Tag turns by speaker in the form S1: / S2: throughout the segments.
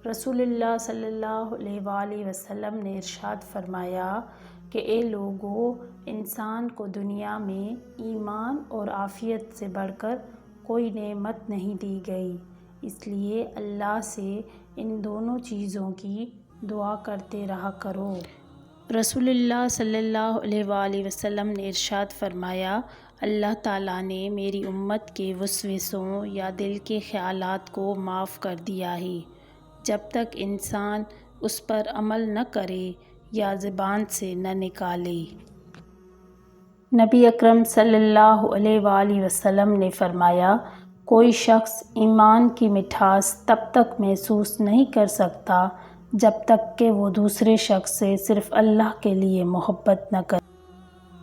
S1: رسول اللہ صلی اللہ علیہ وآلہ وسلم نے ارشاد فرمایا کہ اے لوگو، انسان کو دنیا میں ایمان اور عافیت سے بڑھ کر کوئی نعمت نہیں دی گئی، اس لیے اللہ سے ان دونوں چیزوں کی دعا کرتے رہا کرو۔ رسول اللہ صلی اللہ علیہ وآلہ وسلم نے ارشاد فرمایا، اللہ تعالیٰ نے میری امت کے وسوسوں یا دل کے خیالات کو معاف کر دیا ہے، جب تک انسان اس پر عمل نہ کرے یا زبان سے نہ نکالے۔ نبی اکرم صلی اللہ علیہ وآلہ وسلم نے فرمایا، کوئی شخص ایمان کی مٹھاس تب تک محسوس نہیں کر سکتا جب تک کہ وہ دوسرے شخص سے صرف اللہ کے لیے محبت نہ کرے۔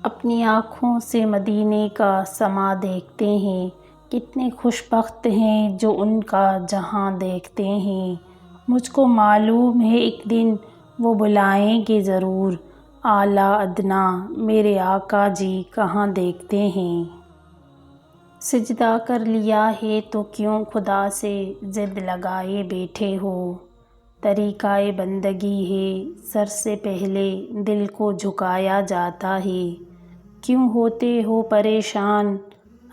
S1: اپنی آنکھوں سے مدینے کا سما دیکھتے ہیں، کتنے خوش بخت ہیں جو ان کا جہاں دیکھتے ہیں۔ مجھ کو معلوم ہے ایک دن وہ بلائیں گے ضرور، اعلیٰ ادنیٰ میرے آقا جی کہاں دیکھتے ہیں۔ سجدہ کر لیا ہے تو کیوں خدا سے ضد لگائے بیٹھے ہو، طریقہ بندگی ہے سر سے پہلے دل کو جھکایا جاتا ہے، کیوں ہوتے ہو پریشان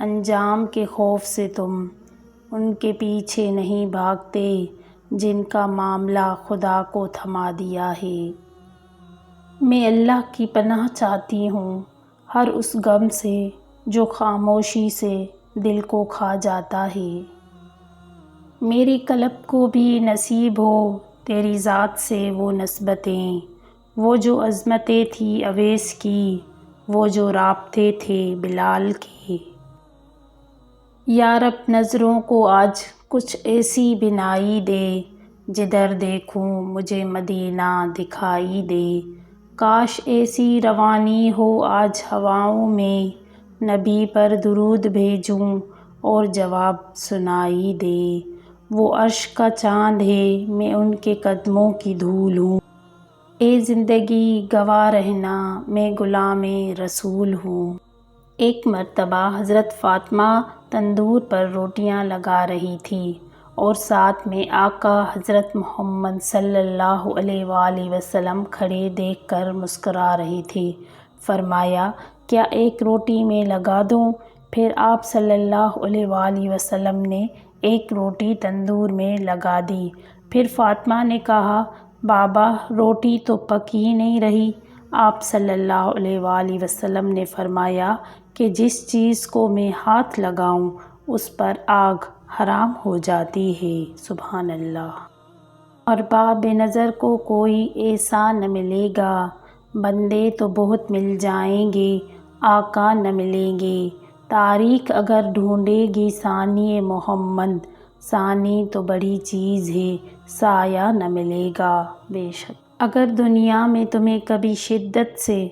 S1: انجام کے خوف سے تم، ان کے پیچھے نہیں بھاگتے جن کا معاملہ خدا کو تھما دیا ہے۔ میں اللہ کی پناہ چاہتی ہوں ہر اس غم سے جو خاموشی سے دل کو کھا جاتا ہے۔ میرے قلب کو بھی نصیب ہو تیری ذات سے وہ نسبتیں، وہ جو عظمتیں تھی اویس کی، وہ جو رابطے تھے بلال کے۔ یا رب نظروں کو آج کچھ ایسی بینائی دے، جدھر دیکھوں مجھے مدینہ دکھائی دے، کاش ایسی روانی ہو آج ہواؤں میں، نبی پر درود بھیجوں اور جواب سنائی دے، وہ عرش کا چاند ہے میں ان کے قدموں کی دھول ہوں، اے زندگی گواہ رہنا میں غلام رسول ہوں۔ ایک مرتبہ حضرت فاطمہ تندور پر روٹیاں لگا رہی تھیں اور ساتھ میں آقا حضرت محمد صلی اللہ علیہ وآلہ وسلم کھڑے دیکھ کر مسکرا رہے تھے۔ فرمایا، کیا ایک روٹی میں لگا دوں؟ پھر آپ صلی اللہ علیہ وآلہ وسلم نے ایک روٹی تندور میں لگا دی۔ پھر فاطمہ نے کہا، بابا روٹی تو پک ہی نہیں رہی۔ آپ صلی اللہ علیہ وآلہ وسلم نے فرمایا کہ جس چیز کو میں ہاتھ لگاؤں اس پر آگ حرام ہو جاتی ہے۔ سبحان اللہ۔ اور باب نظر کو کوئی ایسا نہ ملے گا، بندے تو بہت مل جائیں گے آقا نہ ملیں گے، تاریخ اگر ڈھونڈے گی ثانی محمد، ثانی تو بڑی چیز ہے سایہ نہ ملے گا۔ بے شک اگر دنیا میں تمہیں کبھی شدت سے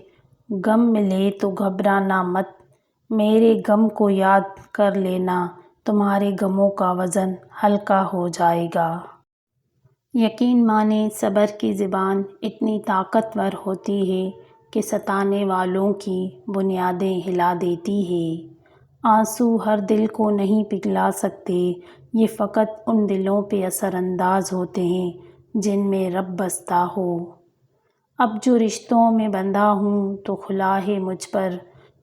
S1: غم ملے تو گھبرانا مت، میرے غم کو یاد کر لینا، تمہارے غموں کا وزن ہلکا ہو جائے گا۔ یقین مانیں صبر کی زبان اتنی طاقتور ہوتی ہے کہ ستانے والوں کی بنیادیں ہلا دیتی ہے۔ آنسو ہر دل کو نہیں پگھلا سکتے، یہ فقط ان دلوں پہ اثر انداز ہوتے ہیں جن میں رب بستا ہو۔ اب جو رشتوں میں بندھا ہوں تو کھلا ہے مجھ پر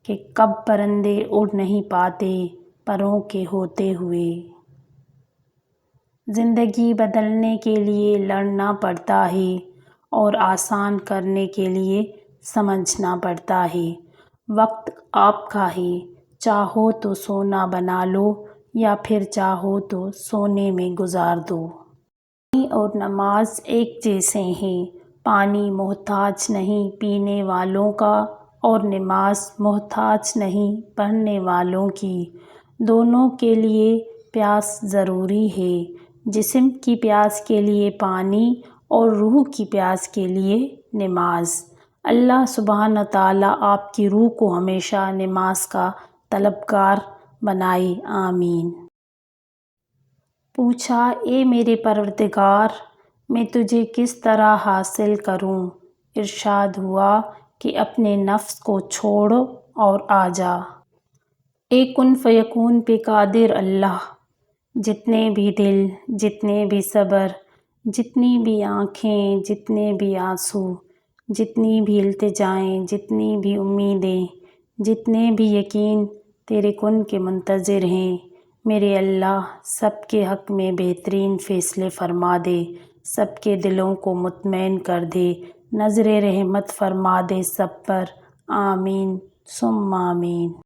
S1: کہ کب پرندے اڑ نہیں پاتے پروں کے ہوتے ہوئے۔ زندگی بدلنے کے لیے لڑنا پڑتا ہے اور آسان کرنے کے لیے سمجھنا پڑتا ہے۔ وقت آپ کا ہے، چاہو تو سونا بنا لو یا پھر چاہو تو سونے میں گزار دو۔ پانی اور نماز ایک جیسے ہیں، پانی محتاج نہیں پینے والوں کا اور نماز محتاج نہیں پڑھنے والوں کی، دونوں کے لیے پیاس ضروری ہے، جسم کی پیاس کے لیے پانی اور روح کی پیاس کے لیے نماز۔ اللہ سبحانہ تعالیٰ آپ کی روح کو ہمیشہ نماز کا طلبگار بنائے، آمین۔ پوچھا، اے میرے پروردگار، میں تجھے کس طرح حاصل کروں؟ ارشاد ہوا کہ اپنے نفس کو چھوڑ اور آ جا۔ اے کن فیکون پہ قادر اللہ، جتنے بھی دل، جتنے بھی صبر، جتنی بھی آنکھیں، جتنے بھی آنسو، جتنی بھی التجائیں، جتنی بھی امیدیں، جتنے بھی یقین تیرے کن کے منتظر ہیں، میرے اللہ سب کے حق میں بہترین فیصلے فرما دے، سب کے دلوں کو مطمئن کر دے، نظر رحمت فرما دے سب پر، آمین ثم آمین۔